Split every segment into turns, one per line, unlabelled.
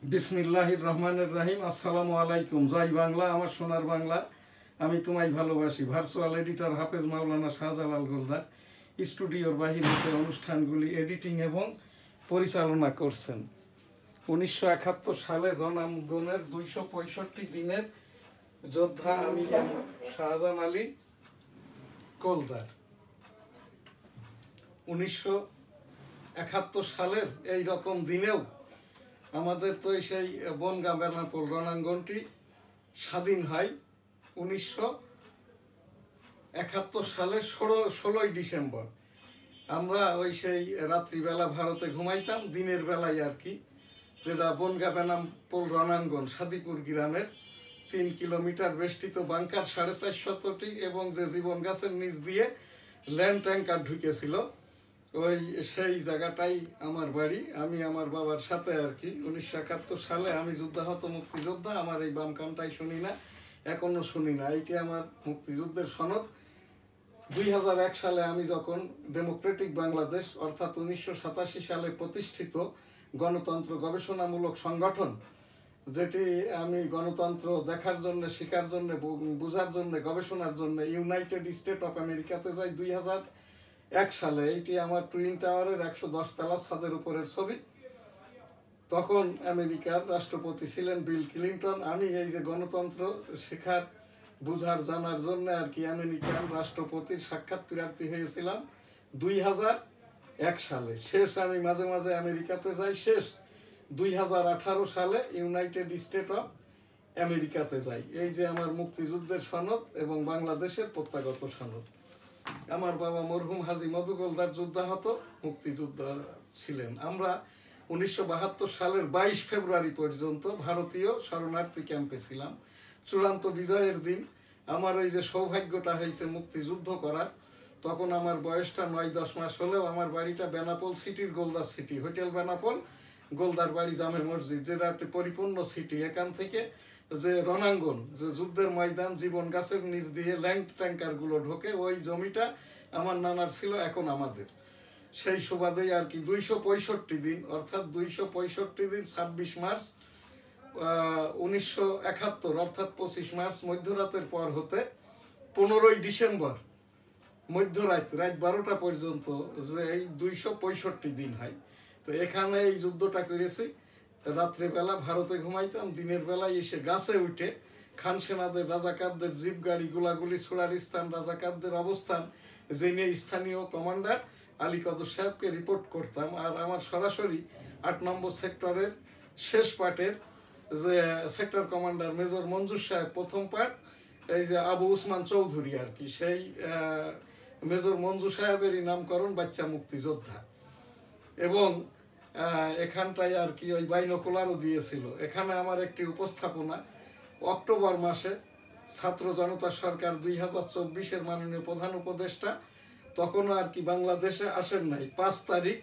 বিসমিল্লাহির রহমানির রহিম। আসসালামু আলাইকুম। জয় বাংলা, আমার সোনার বাংলা। আমি তোমায় ভালোবাসি। ভার্চুয়াল এডিটর হাফেজ মাওলানা শাহজালাল গোলদার স্টুডিওর বাহির হতে অনুষ্ঠানগুলি এডিটিং এবং পরিচালনা করছেন। 1971 সালে রণাঙ্গনের 265 দিনের যোদ্ধা আমি শাহজাহান আলী গোলদার। 1971 সালের এই রকম দিনেও আমাদের তো সেই বনগাঁ বেনাপোল রণাঙ্গনটি স্বাধীন হয় 1971 সালের 16ই ডিসেম্বর। আমরা ওই সেই রাত্রিবেলা ভারতে ঘুমাইতাম, দিনের বেলায় আর কি, যেটা বনগাঁ বেনাপোল রণাঙ্গন সাদিপুর গ্রামের 3 কিলোমিটার বেষ্টিত বাংকার 450টি এবং যে জীবন গাছের নিচ দিয়ে ল্যান্ড ট্যাঙ্কার ঢুকেছিল ওই সেই জায়গাটাই আমার বাড়ি। আমি আমার বাবার সাথে আর কি 1971 সালে আমি যুদ্ধাহত মুক্তিযোদ্ধা। আমার এই বাম কানটাই শুনি না, এখনো শুনি না। এইটি আমার মুক্তিযুদ্ধের সনদ। 2001 সালে আমি যখন ডেমোক্রেটিক বাংলাদেশ অর্থাৎ 1987 সালে প্রতিষ্ঠিত গণতন্ত্র গবেষণামূলক সংগঠন, যেটি আমি গণতন্ত্র দেখার জন্য, শেখার জন্য, বোঝার জন্য, গবেষণার জন্য ইউনাইটেড স্টেট অফ আমেরিকাতে যাই 2001 সালে। এইটি আমার টুইন টাওয়ারের 110 তলা ছাদের উপরের ছবি। তখন আমেরিকার রাষ্ট্রপতি ছিলেন বিল ক্লিন্টন। আমি এই যে গণতন্ত্র শেখার, বুঝার, জানার জন্য আর কি আমেরিকান রাষ্ট্রপতির সাক্ষাৎ প্রার্থী হয়েছিলাম 2001 সালে। শেষ আমি মাঝে মাঝে আমেরিকাতে যাই, শেষ 2018 সালে ইউনাইটেড স্টেট অফ আমেরিকাতে যাই। এই যে আমার মুক্তিযুদ্ধের সনদ এবং বাংলাদেশের প্রত্যাগত সনদ। আমার বাবা মরহুম হাজী মধু গোলদার যুদ্ধাহত মুক্তিযোদ্ধা ছিলেন। আমরা 1972 সালের 22 ফেব্রুয়ারি পর্যন্ত ভারতীয় শরণার্থী ক্যাম্পে ছিলাম। চূড়ান্ত বিজয়ের দিন আমার ওই যে সৌভাগ্যটা হয়েছে মুক্তিযুদ্ধ করার, তখন আমার বয়সটা 9-10 মাস হলেও আমার বাড়িটা বেনাপোল সিটির গোলদার সিটি, হোটেল বেনাপোল, গোলদার বাড়ি, জামে মসজিদ, যেটা একটি পরিপূর্ণ সিটি। এখান থেকে যে রণাঙ্গন, যে যুদ্ধের ময়দান, জীবন গাছের নিচ দিয়ে ল্যান্ড ট্যাঙ্কারগুলো ঢোকে, ওই জমিটা আমার নানার ছিল, এখন আমাদের। সেই সুবাদেই আর কি 265 দিন অর্থাৎ 265 দিন 26 মার্চ 1971 অর্থাৎ 25 মার্চ মধ্যরাতের পর হতে 15ই ডিসেম্বর মধ্যরাত, রাত 12টা পর্যন্ত যে এই 265 দিন হয়। তো এখানে এই যুদ্ধটা করেছি। রাত্রেবেলা ভারতে ঘুমাইতাম, দিনের বেলায় এসে গাছে উঠে খান সেনাদের, রাজাকারদের জিপ গাড়ি, গোলাগুলি ছোড়ার স্থান, রাজাকারদের অবস্থান জেনে স্থানীয় কমান্ডার আলী কদর সাহেবকে রিপোর্ট করতাম। আর আমার সরাসরি 8 নম্বর সেক্টরের শেষ পার্টের যে সেক্টর কমান্ডার মেজর মঞ্জুর সাহেব, প্রথম পার্ট এই যে আবু উসমান চৌধুরী আর কি, সেই মেজর মঞ্জুর সাহেবেরই নামকরণ বাচ্চা মুক্তিযোদ্ধা। এবং এখানটায় আর কি ওই বাইনোকুলারও দিয়েছিল। এখানে আমার একটি উপস্থাপনা অক্টোবর মাসে ছাত্র জনতা সরকার 2024-এর মাননীয় প্রধান উপদেষ্টা তখনও আর কি বাংলাদেশে আসেন নাই। 5 তারিখ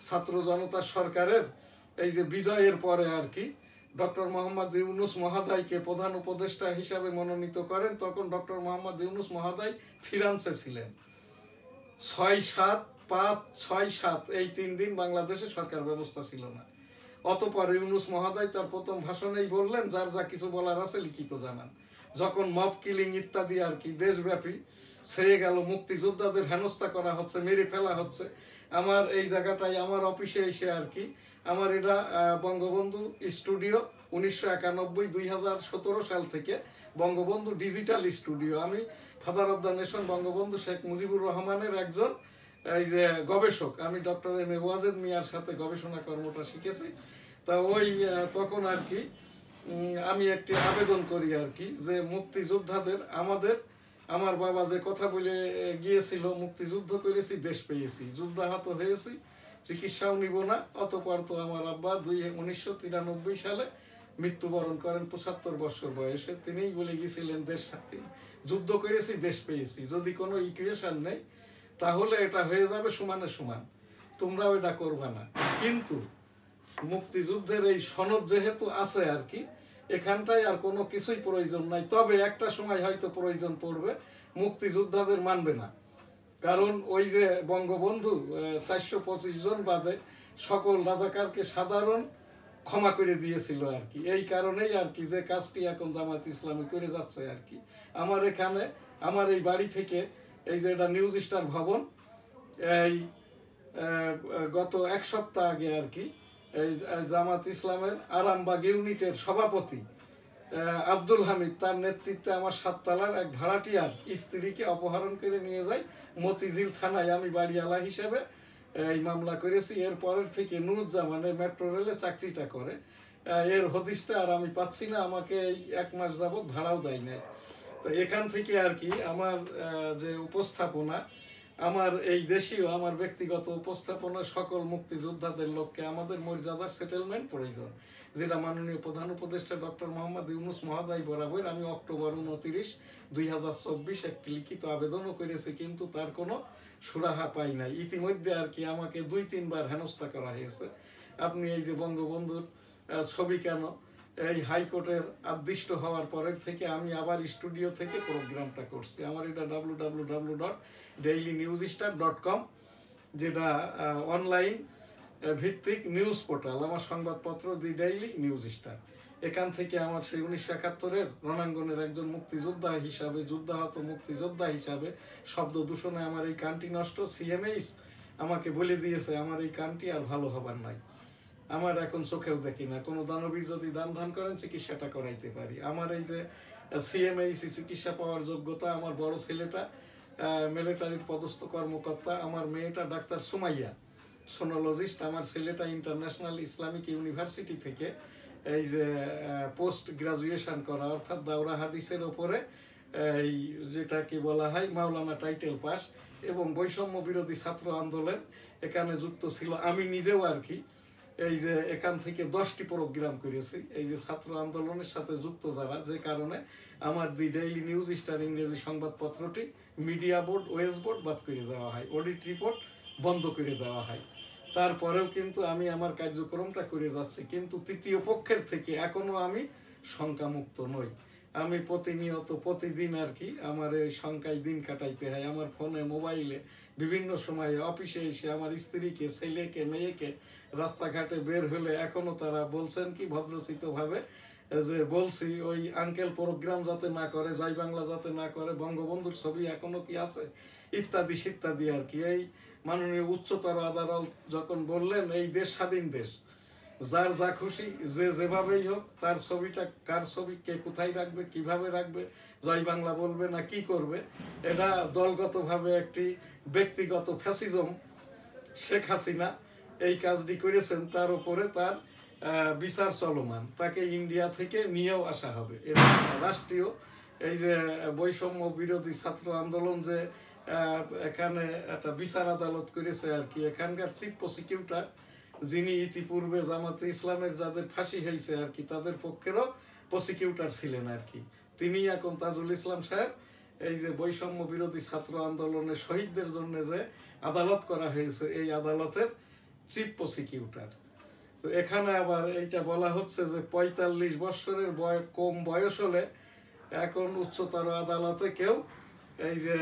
ছাত্র জনতা সরকারের এই যে বিজয়ের পরে আর কি ডক্টর মোহাম্মদ ইউনুস মহোদয়কে প্রধান উপদেষ্টা হিসাবে মনোনীত করেন। তখন ডক্টর মোহাম্মদ ইউনুস মহোদয় ফ্রান্সে ছিলেন। 6-7 এই 3 দিন বাংলাদেশে সরকার ব্যবস্থা ছিল না। অতঃপর ইউনুস মহোদয় তার প্রথম ভাষণেই বললেন, যার যা কিছু বলার আছে লিখিত জানান। যখন মব কিলিং ইত্যাদি আর কি দেশব্যাপী ছেয়ে গেল, মুক্তিযোদ্ধাদের হেনস্থা করা হচ্ছে, মেরে ফেলা হচ্ছে, আমার এই জায়গাটায় আমার অফিসে এসে আর কি, আমার এটা বঙ্গবন্ধু স্টুডিও 1991-2017 সাল থেকে বঙ্গবন্ধু ডিজিটাল স্টুডিও। আমি father of the nation Bangabandhu Sheikh Mujibur রহমানের একজন এই যে গবেষক। আমি ডক্টর এম এ ওয়াজেদ মিয়ার সাথে গবেষণা কর্মটা শিখেছি। তা ওই তখন আর কি আমি একটি আবেদন করি আর কি, যে মুক্তিযোদ্ধাদের আমার বাবা যে কথা বলে গিয়েছিল, মুক্তিযুদ্ধ করেছি, দেশ পেয়েছি, যুদ্ধাহত হয়েছি, চিকিৎসাও নিব না। অতঃপর তো আমার আব্বা 1993 সালে মৃত্যুবরণ করেন 75 বছর বয়সে। তিনিই বলে গিয়েছিলেন, দেশ স্বাধীন, যুদ্ধ করেছি, দেশ পেয়েছি, যদি কোনো ইকুয়েশন নেই তাহলে এটা হয়ে যাবে সমানে সমান, তোমরাও এটা করবে না। কিন্তু মুক্তিযুদ্ধের এই সনদ যেহেতু আছে আর কি, এখানটায় আর কোনো কিছুই প্রয়োজন নাই। তবে একটা সময় হয়তো প্রয়োজন পড়বে, মুক্তিযোদ্ধাদের মানবে না। কারণ ওই যে বঙ্গবন্ধু 425 জন বাদে সকল রাজাকারকে সাধারণ ক্ষমা করে দিয়েছিল আর কি। এই কারণেই আর কি যে কাজটি এখন জামাত ইসলামী করে যাচ্ছে আর কি। আমার এখানে আমার এই বাড়ি থেকে এই যে এটা নিউজ স্টার ভবন, এই গত এক সপ্তাহ আগে আর কি এই জামাত ইসলামের আরামবাগ ইউনিটের সভাপতি আব্দুল হামিদ তার নেতৃত্বে আমার 7 তলার এক ভাড়াটিয়ার স্ত্রীকে অপহরণ করে নিয়ে যায় মতিঝিল থানায়। আমি বাড়িওয়ালা হিসেবে এই মামলা করেছি। এর পরের থেকে নুরুজ্জামানের মেট্রো রেলে চাকরিটা করে, এর হদিসটা আর আমি পাচ্ছি না। আমাকে এই 1 মাস যাবৎ ভাড়াও দেয় নাই। তো এখান থেকে আর কি আমার যে উপস্থাপনা, আমার এই দেশীয় আমার ব্যক্তিগত উপস্থাপনা সকল মুক্তিযোদ্ধাদের লক্ষ্যে আমাদের মর্যাদার সেটেলমেন্ট প্রয়োজন, যেটা মাননীয় প্রধান উপদেষ্টা ডক্টর মোহাম্মদ ইউনূস মহোদয় বরাবর আমি অক্টোবর 29, 2024 একটি লিখিত আবেদনও করেছি, কিন্তু তার কোনো সুরাহা পাই নাই। ইতিমধ্যে আর কি আমাকে 2-3 বার হেনস্থা করা হয়েছে। আপনি এই যে বঙ্গবন্ধুর ছবি কেন, এই হাইকোর্টের আদিষ্ট হওয়ার পরের থেকে আমি আবার স্টুডিও থেকে প্রোগ্রামটা করছি। আমার এটা www.dailynewsstar.com, যেটা অনলাইন ভিত্তিক নিউজ পোর্টাল। আমার সংবাদপত্র দি ডেইলি নিউজ স্টার। এখান থেকে আমার সেই 1971-এর রণাঙ্গনের একজন মুক্তিযোদ্ধা হিসাবে, যুদ্ধাহত মুক্তিযোদ্ধা হিসাবে, শব্দ দূষণে আমার এই কানটি নষ্ট। সিএমএইচ আমাকে বলে দিয়েছে আমার এই কানটি আর ভালো হবার নাই। আমার এখন চোখেও দেখি না। কোনো দানবীর যদি দান ধান করেন চিকিৎসাটা করাইতে পারি। আমার এই যে সিএমএইচ চিকিৎসা পাওয়ার যোগ্যতা, আমার বড় ছেলেটা মিলিটারির পদস্থ কর্মকর্তা, আমার মেয়েটা ডাক্তার সুমাইয়া সোনোলজিস্ট, আমার ছেলেটা ইন্টারন্যাশনাল ইসলামিক ইউনিভার্সিটি থেকে এই যে পোস্ট গ্রাজুয়েশন করা, অর্থাৎ দাওরা হাদিসের ওপরে এই যেটাকে বলা হয় মাওলানা টাইটেল পাস, এবং বৈষম্য বিরোধী ছাত্র আন্দোলন এখানে যুক্ত ছিল। আমি নিজেও আর কি এই যে এখান থেকে 10টি প্রোগ্রাম করেছি এই যে ছাত্র আন্দোলনের সাথে যুক্ত যারা, যে কারণে আমার দি ডেইলি নিউজ স্টার ইংরেজি সংবাদপত্রটি মিডিয়া বোর্ড, ওয়েস বোর্ড বাদ করে দেওয়া হয়, অডিট রিপোর্ট বন্ধ করে দেওয়া হয়। তারপরেও কিন্তু আমি আমার কার্যক্রমটা করে যাচ্ছি, কিন্তু তৃতীয় পক্ষের থেকে এখনো আমি শঙ্কামুক্ত নই। আমি প্রতিনিয়ত প্রতিদিন আর কি আমার এই শঙ্কায় দিন কাটাইতে হয়। আমার ফোনে, মোবাইলে বিভিন্ন সময়ে অফিসে এসে আমার স্ত্রীকে, ছেলেকে, মেয়েকে রাস্তাঘাটে বের হলে এখনো তারা বলছেন কি ভদ্রচিতভাবে যে বলছি ওই আঙ্কেল প্রোগ্রাম যাতে না করে, জয় বাংলা যাতে না করে, বঙ্গবন্ধুর ছবি এখনো কি আছে, ইত্যাদি ইত্যাদি আর কি। এই মাননীয় উচ্চতর আদালত যখন বললেন এই দেশ স্বাধীন দেশ, যার যা খুশি যে যেভাবেই হোক তার ছবিটা, কার ছবি কে কোথায় রাখবে, কিভাবে রাখবে, জয় বাংলা বলবে না কি করবে, এটা দলগতভাবে একটি ব্যক্তিগত ফ্যাসিজম শেখ হাসিনা এই কাজটি করেছেন। তার উপরে তার বিচার চলমান, তাকে ইন্ডিয়া থেকে নিয়েও আসা হবে। এটা রাষ্ট্রীয় এই যে বৈষম্য বিরোধী ছাত্র আন্দোলন যে এখানে একটা বিচার আদালত করেছে আর কি, এখানকার চিফ প্রসিকিউটর যিনি ইতিপূর্বে জামাতে ইসলামের যাদের ফাঁসি হয়েছে আর কি তাদের পক্ষেরও প্রসিকিউটর ছিলেন আর কি, তিনি এখন তাজুল ইসলাম সাহেব এই যে বৈষম্য বিরোধী ছাত্র আন্দোলনের শহীদদের জন্য যে আদালত করা হয়েছে এই আদালতের চিফ প্রসিকিউটর। তো এখানে আবার এইটা বলা হচ্ছে যে 45 বছরের কম বয়স হলে এখন উচ্চতর আদালতে কেউ এই যে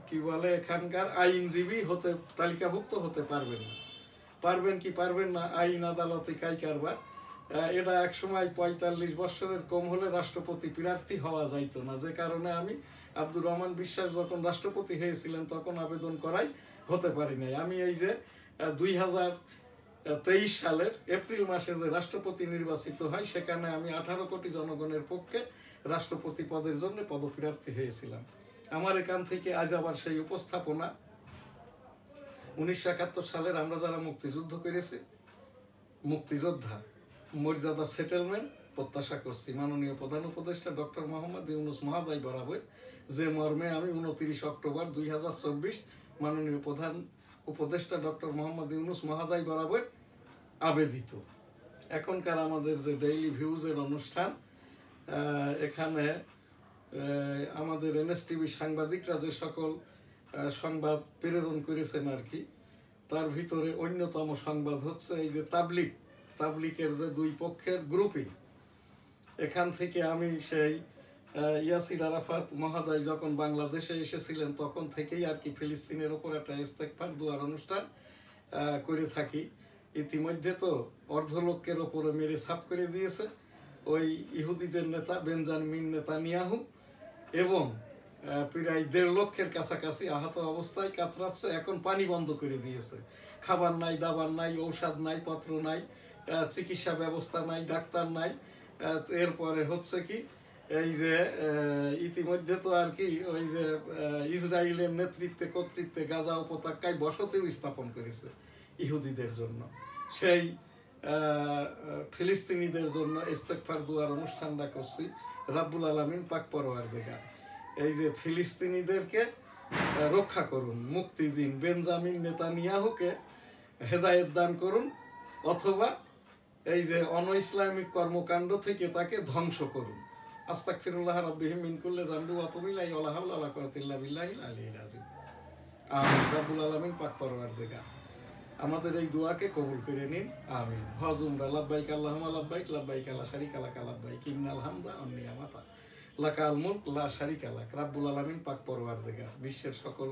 কি বলে এখানকার আইনজীবী হতে তালিকাভুক্ত হতে পারবেন না। পারবেন কি পারবেন না, আইন আদালতে কাই কারবার। এটা এক সময় 45 বছরের কম হলে রাষ্ট্রপতি প্রার্থী হওয়া যাইত না, যে কারণে আমি আব্দুর রহমান বিশ্বাস যখন রাষ্ট্রপতি হয়েছিলেন তখন আবেদন করাই হতে পারি নাই। আমি এই যে 2023 সালের এপ্রিল মাসে যে রাষ্ট্রপতি নির্বাচিত হয় সেখানে আমি 18 কোটি জনগণের পক্ষে রাষ্ট্রপতি পদের জন্য পদপ্রার্থী হয়েছিলাম। আমার এখান থেকে আজ আবার সেই উপস্থাপনা 1971 সালের আমরা যারা মুক্তিযুদ্ধ করেছি, মুক্তিযোদ্ধা মর্যাদা সেটেলমেন্ট প্রত্যাশা করছি মাননীয় প্রধান উপদেষ্টা ডক্টর মোহাম্মদ ইউনূস মহোদয় বরাবর, যে মর্মে আমি 29 অক্টোবর 2024 মাননীয় প্রধান উপদেষ্টা ডক্টর মোহাম্মদ ইউনূস মহোদয় বরাবর আবেদিত। এখনকার আমাদের যে ডেইলি ভিউজের অনুষ্ঠান, এখানে আমাদের এনএসটিভি সাংবাদিকরা যে সকল সংবাদ প্রেরণ করেছেন আর কি, তার ভিতরে অন্যতম সংবাদ হচ্ছে এই যে তাবলিকের যে দুই পক্ষের গ্রুপিং। এখান থেকে আমি সেই ইয়াসির আরাফাত মহোদয় যখন বাংলাদেশে এসেছিলেন তখন থেকেই আর কি ফিলিস্তিনের ওপর একটা ইস্তেগফার দুয়ার অনুষ্ঠান করে থাকি। ইতিমধ্যে তো অর্ধলক্ষের ওপরে মেরে ছাপ করে দিয়েছে ওই ইহুদিদের নেতা বেঞ্জামিন নেতানিয়াহু, এবং প্রায় 1.5 লক্ষের কাছাকাছি আহত অবস্থায় কাতরাচ্ছে। এখন পানি বন্ধ করে দিয়েছে, খাবার নাই, দাবার নাই, ঔষধ নাই, পত্র নাই, চিকিৎসা ব্যবস্থা নাই, ডাক্তার নাই। এরপরে হচ্ছে কি, এই যে ইতিমধ্যে তো আর কি ওই যে ইসরায়েলের নেতৃত্বে কর্তৃত্বে গাজা উপত্যকায় বসতিও স্থাপন করেছে ইহুদিদের জন্য। সেই ফিলিস্তিনিদের জন্য ইস্তেগফার দুয়ার অনুষ্ঠানটা করছি। রাব্বুল আলামিন পাক পরওয়ারদিগার এই যে ফিলিস্তিনিদেরকে রক্ষা করুন, মুক্তি দিন, বেঞ্জামিন নেতানিয়াহুকে হেদায়েত দান করুন, অথবা এই যে অন-ইসলামিক কর্মকাণ্ড থেকে তাকে ধ্বংস করুন। আস্তাগফিরুল্লাহ রাব্বিহি মিন কুল্লি যামবি ওয়া আতুবু ইলাইহি ওয়া লা হাওলা ওয়া লা কুওয়াতা ইল্লা বিল্লাহিল আলিয়্যিল আযীম। আমিন। রাব্বুল আলামিন পাক পরওয়ারদিগার আমাদের এই দোয়াকে কবুল করে নিন, আমিন। হজ উমরা লাব্বাইক আল্লাহুম্মা লাব্বাইক, লাব্বাইক লা শারীকা লাকা লাব্বাইক, ইন্নাল হামদা ওয়ান নি'মাতা লাকাল মুলক লা শারীকা লাক। রাব্বুল আলামিন পাক পরওয়ারদিগার বিশ্বের সকল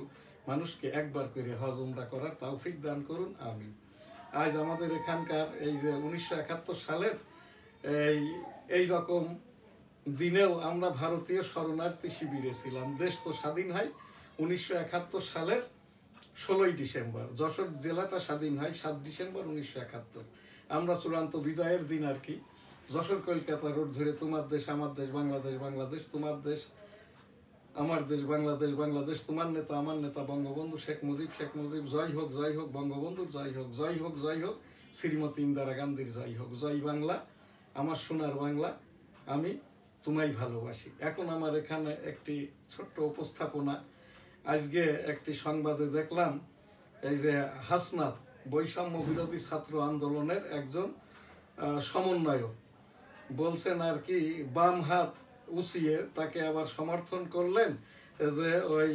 মানুষকে একবার করে হজ উমরা করার তৌফিক দান করুন, আমিন। আজ আমাদের এখানকার এই যে 1971 সালের এই রকম দিনেও আমরা ভারতীয় শরণার্থী শিবিরে ছিলাম। দেশ তো স্বাধীন হয় 1971 সালের 16ই ডিসেম্বর। যশোর জেলাটা স্বাধীন হয় 7 ডিসেম্বর 1971। আমরা চূড়ান্ত বিজয়ের দিন আর কি যশোর কলকাতা রোড ধরে তোমার দেশ আমার দেশ বাংলাদেশ, বাংলাদেশ তোমার দেশ আমার দেশ, বাংলাদেশ বাংলাদেশ তোমার নেতা আমার নেতা বঙ্গবন্ধু শেখ মুজিব, শেখ মুজিব জয় হোক, জয় হোক বঙ্গবন্ধুর জয় হোক, জয় হোক, জয় হোক শ্রীমতী ইন্দিরা গান্ধীর জয় হোক, জয় বাংলা আমার সোনার বাংলা, আমি তোমায় ভালোবাসি। এখন আমার এখানে একটি ছোট্ট উপস্থাপনা। আজকে একটি সংবাদে দেখলাম এই যে হাসনাত বৈষম্য বিরোধী ছাত্র আন্দোলনের একজন সমন্বয়ক বলছেন আর কি, বাম হাত উঁচিয়ে তাকে আবার সমর্থন করলেন যে ওই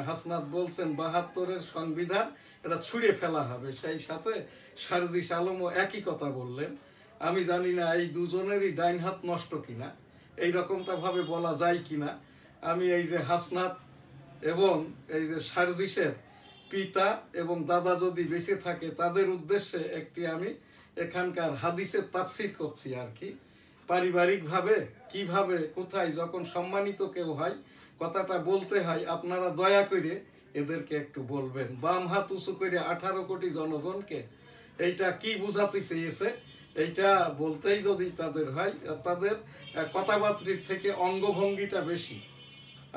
হাসনাত বলছেন 72-এর সংবিধান এটা ছুঁড়ে ফেলা হবে। সেই সাথে সার্জিস আলমও একই কথা বললেন। আমি জানি না এই দুজনেরই ডাইন হাত নষ্ট কিনা, এই রকমটা ভাবে বলা যায় কিনা। আমি এই যে হাসনাত এবং এই যে সার্জিসের পিতা এবং দাদা যদি বেঁচে থাকে তাদের উদ্দেশ্যে একটি আমি এখানকার হাদিসের তাফসীর করছি আর কি। পারিবারিকভাবে কিভাবে কোথায় যখন সম্মানিত কেউ হয় কথাটা বলতে হয়, আপনারা দয়া করে এদেরকে একটু বলবেন। বাম হাত উঁচু করে 18 কোটি জনগণকে এইটা কি বুঝাতে চেয়েছে এইটা বলতেই যদি তাদের হয়, তাদের কথাবার্তার থেকে অঙ্গভঙ্গিটা বেশি।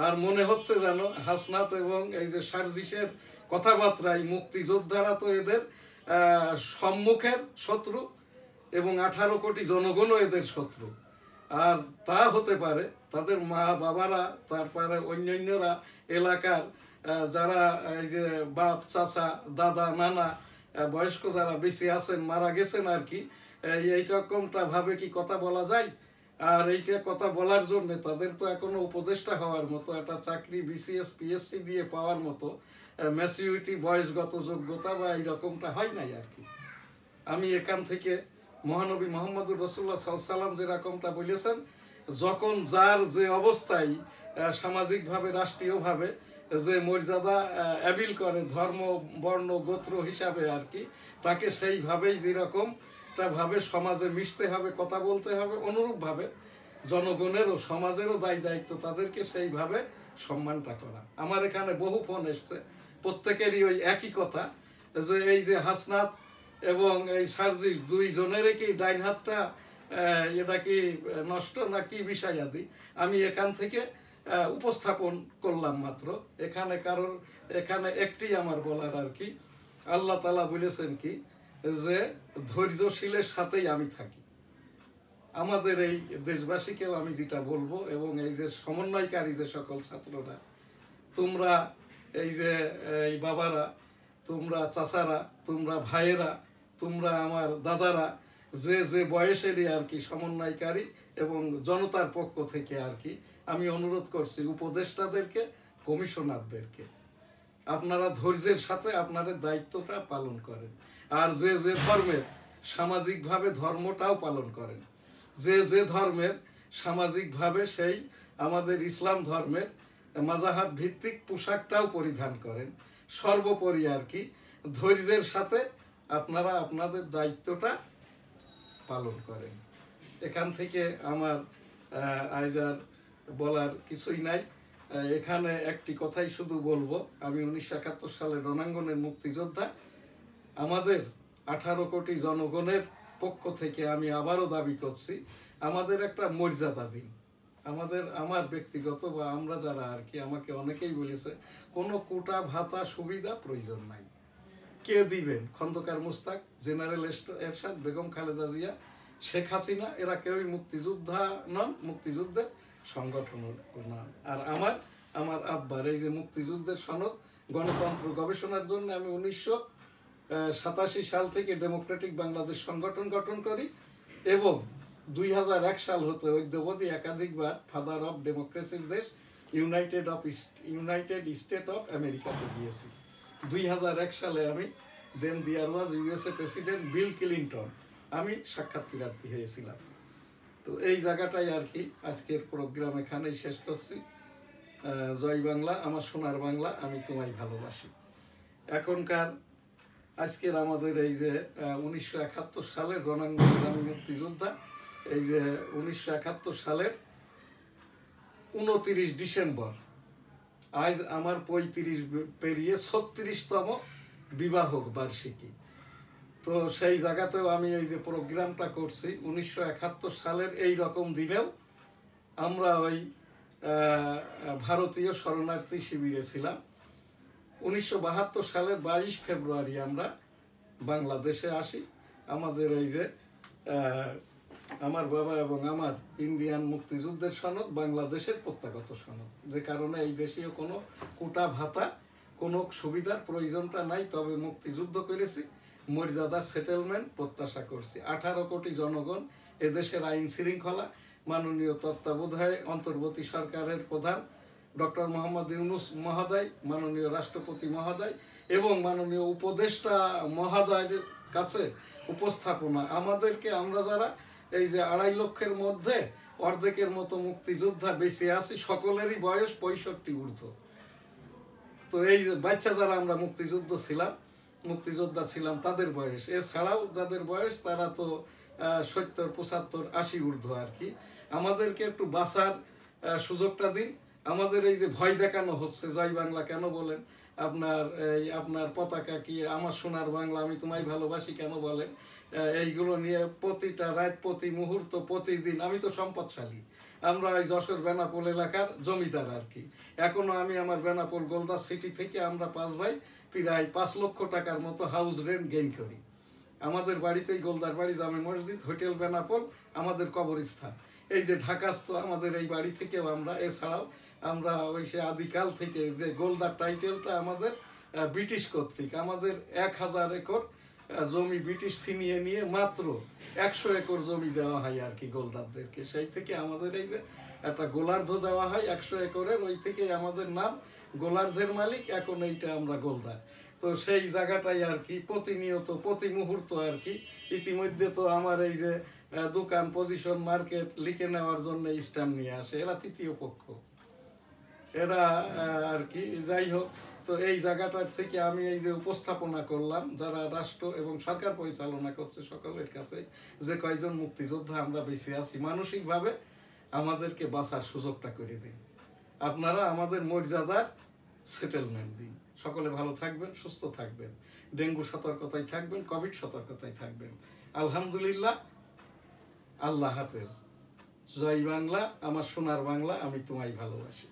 আর মনে হচ্ছে যেন হাসনাত এবং এই যে সার্জিসের কথাবার্তায় মুক্তিযোদ্ধারা তো এদের সম্মুখের শত্রু এবং 18 কোটি জনগণও এদের শত্রু। আর তা হতে পারে তাদের মা বাবারা, তারপরে অন্যান্যরা এলাকার যারা এই যে বাপ চাচা দাদা নানা বয়স্ক যারা বেঁচে আছেন মারা গেছেন আর কি, এইরকমটা ভাবে কি কথা বলা যায়? আর এইটা কথা বলার জন্য তাদের তো এখনো উপদেষ্টা হওয়ার মতো একটা চাকরি বিসিএস পিএসসি দিয়ে পাওয়ার মতো ম্যাচুরিটি বয়সগত যোগ্যতা বা এইরকমটা হয় নাই আর কি। আমি এখান থেকে মহানবী মোহাম্মদুর রাসূলুল্লাহ সাল্লাল্লাহু আলাইহি ওয়াসাল্লাম যেরকমটা বলেছেন, যখন যার যে অবস্থায় সামাজিকভাবে রাষ্ট্রীয়ভাবে যে মর্যাদা অ্যাবিল করে ধর্ম বর্ণ গোত্র হিসাবে আর কি, তাকে সেইভাবেই যেরকমটা ভাবে সমাজে মিশতে হবে, কথা বলতে হবে, অনুরূপভাবে জনগণেরও সমাজেরও দায়িত্ব তাদেরকে সেইভাবে সম্মানটা করা। আমার এখানে বহু ফোন এসছে, প্রত্যেকেরই ওই একই কথা যে এই যে হাসনাত এবং এই সার্জিস দুইজনেরই কি ডাইন হাতটা এটা কি নষ্ট না কি বিষয় আদি আমি এখান থেকে উপস্থাপন করলাম মাত্র। এখানে কারোর এখানে একটি আমার বলার আর কি, আল্লাহ তাআলা বলেছেন কি যে ধৈর্যশীলের সাথেই আমি থাকি। আমাদের এই দেশবাসীকেও আমি যেটা বলবো এবং এই যে সমন্বয়কারী যে সকল ছাত্ররা, তোমরা এই যে এই বাবারা, তোমরা চাচারা, তোমরা ভাইয়েরা, তোমরা আমার দাদারা, যে যে বয়সেরই আর কি সমন্বয়কারী এবং জনতার পক্ষ থেকে আর কি আমি অনুরোধ করছি উপদেষ্টাদেরকে, কমিশনারদেরকে, আপনারা ধৈর্যের সাথে আপনাদের দায়িত্বটা পালন করেন। আর যে যে ধর্মের সামাজিকভাবে ধর্মটাও পালন করেন, যে যে ধর্মের সামাজিকভাবে সেই আমাদের ইসলাম ধর্মের মাযহাব ভিত্তিক পোশাকটাও পরিধান করেন। সর্বোপরি আর কি ধৈর্যের সাথে আপনারা আপনাদের দায়িত্বটা পালন করেন। এখান থেকে আমার আজ আর বলার কিছুই নাই। এখানে একটি কথাই শুধু বলবো, আমি 1971 সালে রণাঙ্গনের মুক্তিযোদ্ধা। আমাদের 18 কোটি জনগণের পক্ষ থেকে আমি আবারও দাবি করছি, আমাদের একটা মর্যাদা দিন। আমার ব্যক্তিগত বা আমরা যারা আর কি, আমাকে অনেকেই বলেছে কোনো কোটা ভাতা সুবিধা প্রয়োজন নাই। কে দিবেন? খন্দকার মুস্তাক, জেনারেল এরশাদ, বেগম খালেদা জিয়া, শেখ হাসিনা, এরা কেউই মুক্তিযোদ্ধা নন, মুক্তিযুদ্ধের সংগঠন নন। আর আমার আব্বার এই যে মুক্তিযুদ্ধের সনদ গণতন্ত্র গবেষণার জন্য আমি 1987 সাল থেকে ডেমোক্রেটিক বাংলাদেশ সংগঠন গঠন করি এবং 2001 সাল হতে অদ্যাবধি একাধিকবার ফাদার অফ ডেমোক্রেসির দেশ ইউনাইটেড স্টেট অফ আমেরিকাতে গিয়েছি। 2001 সালে আমি দেন দেয়ার ওয়াজ ইউএসএ প্রেসিডেন্ট বিল ক্লিনটন, আমি সাক্ষাৎ প্রার্থী হয়েছিলাম। তো এই জায়গাটাই আর কি আজকের প্রোগ্রাম এখানেই শেষ করছি। জয় বাংলা, আমার সোনার বাংলা, আমি তোমায় ভালোবাসি। এখনকার আজকের আমাদের এই যে 1971 সালের রণাঙ্গনের আমি মুক্তিযোদ্ধা, এই যে 1971 সালের 29 ডিসেম্বর, আজ আমার 35 পেরিয়ে 36তম বিবাহ বার্ষিকী। তো সেই জায়গাতেও আমি এই যে প্রোগ্রামটা করছি, 1971 সালের এই রকম দিনেও আমরা ওই ভারতীয় শরণার্থী শিবিরে ছিলাম। 1972 সালের 22 ফেব্রুয়ারি আমরা বাংলাদেশে আসি। আমাদের এই যে আমার বাবা এবং আমার ইন্ডিয়ান মুক্তিযুদ্ধের সনদ বাংলাদেশের প্রত্যাগত সনদ, যে কারণে এই দেশীয় কোনো কোটা ভাতা কোনো সুবিধার প্রয়োজনটা নাই। তবে মুক্তিযুদ্ধ করেছি, মর্যাদা সেটেলমেন্ট প্রত্যাশা করছি। 18 কোটি জনগণ, এদেশের আইন শৃঙ্খলা, মাননীয় তত্ত্বাবধায়ক অন্তর্বর্তী সরকারের প্রধান ডক্টর মোহাম্মদ ইউনূস মহোদয়, মাননীয় রাষ্ট্রপতি মহোদয় এবং মাননীয় উপদেষ্টা মহোদয়ের কাছে উপস্থাপনা আমাদেরকে, আমরা যারা এই যে 2.5 লক্ষের মধ্যে অর্ধেকের মতো মুক্তিযোদ্ধা বেঁচে আছি, সকলেরই বয়স 65 ঊর্ধ্ব। তো এই যে বাচ্চা যারা আমরা মুক্তিযোদ্ধা ছিলাম তাদের বয়স, এছাড়াও যাদের বয়স তারা তো 70, 75, 80 ঊর্ধ্ব আর কি। আমাদেরকে একটু বাঁচার সুযোগটা দিন। আমাদের এই যে ভয় দেখানো হচ্ছে, জয় বাংলা কেন বলেন, আপনার পতাকা কি, আমার সোনার বাংলা, আমি তোমায় ভালোবাসি কেন বলেন, এইগুলো নিয়ে প্রতিটা রাত, প্রতি মুহূর্ত, প্রতিদিন। আমি তো সম্পদশালী, আমরা ওই যশোর বেনাপোল এলাকার জমিদার আর কি। এখনো আমি আমার বেনাপোল গোলদাস সিটি থেকে আমরা 5 ভাই প্রায় 5 লক্ষ টাকার মতো হাউস রেন্ট গেইন করি। আমাদের বাড়িতেই গোলদার বাড়ি, জামে মসজিদ, হোটেল বেনাপোল, আমাদের কবরস্থান। এই যে ঢাকাস্থ আমাদের এই বাড়ি থেকেও আমরা, এছাড়াও আমরা ওই সে আদিকাল থেকে যে গোলদার টাইটেলটা আমাদের ব্রিটিশ কর্তৃক, আমাদের 1000 একর জমি ব্রিটিশ ছিনিয়ে নিয়ে মাত্র 100 একর জমি দেওয়া হয় আর কি গোলদারদেরকে। সেই থেকে আমাদের এই যে একটা গোলার্ধ দেওয়া হয় 100 একরের, ওই থেকে আমাদের নাম গোলার্ধের মালিক, এখন এইটা আমরা গোলদার। তো সেই জায়গাটাই আর কি প্রতিনিয়ত, প্রতি মুহূর্ত আর কি। ইতিমধ্যে তো আমার এই যে দোকান, পজিশন, মার্কেট লিখে নেওয়ার জন্য স্ট্যাম্প নিয়ে আসে, এরা তৃতীয় পক্ষ, এরা আর কি। যাই হোক, তো এই জায়গাটার থেকে আমি এই যে উপস্থাপনা করলাম যারা রাষ্ট্র এবং সরকার পরিচালনা করছে সকলের কাছে, যে কয়জন মুক্তিযোদ্ধা আমরা বেঁচে আছি, মানসিকভাবে আমাদেরকে বাঁচার সুযোগটা করে দিন। আপনারা আমাদের মর্যাদার সেটেলমেন্ট দিন। সকলে ভালো থাকবেন, সুস্থ থাকবেন, ডেঙ্গু সতর্কতায় থাকবেন, কোভিড সতর্কতায় থাকবেন। আলহামদুলিল্লাহ, আল্লাহ হাফেজ। জয় বাংলা, আমার সোনার বাংলা, আমি তোমায় ভালোবাসি।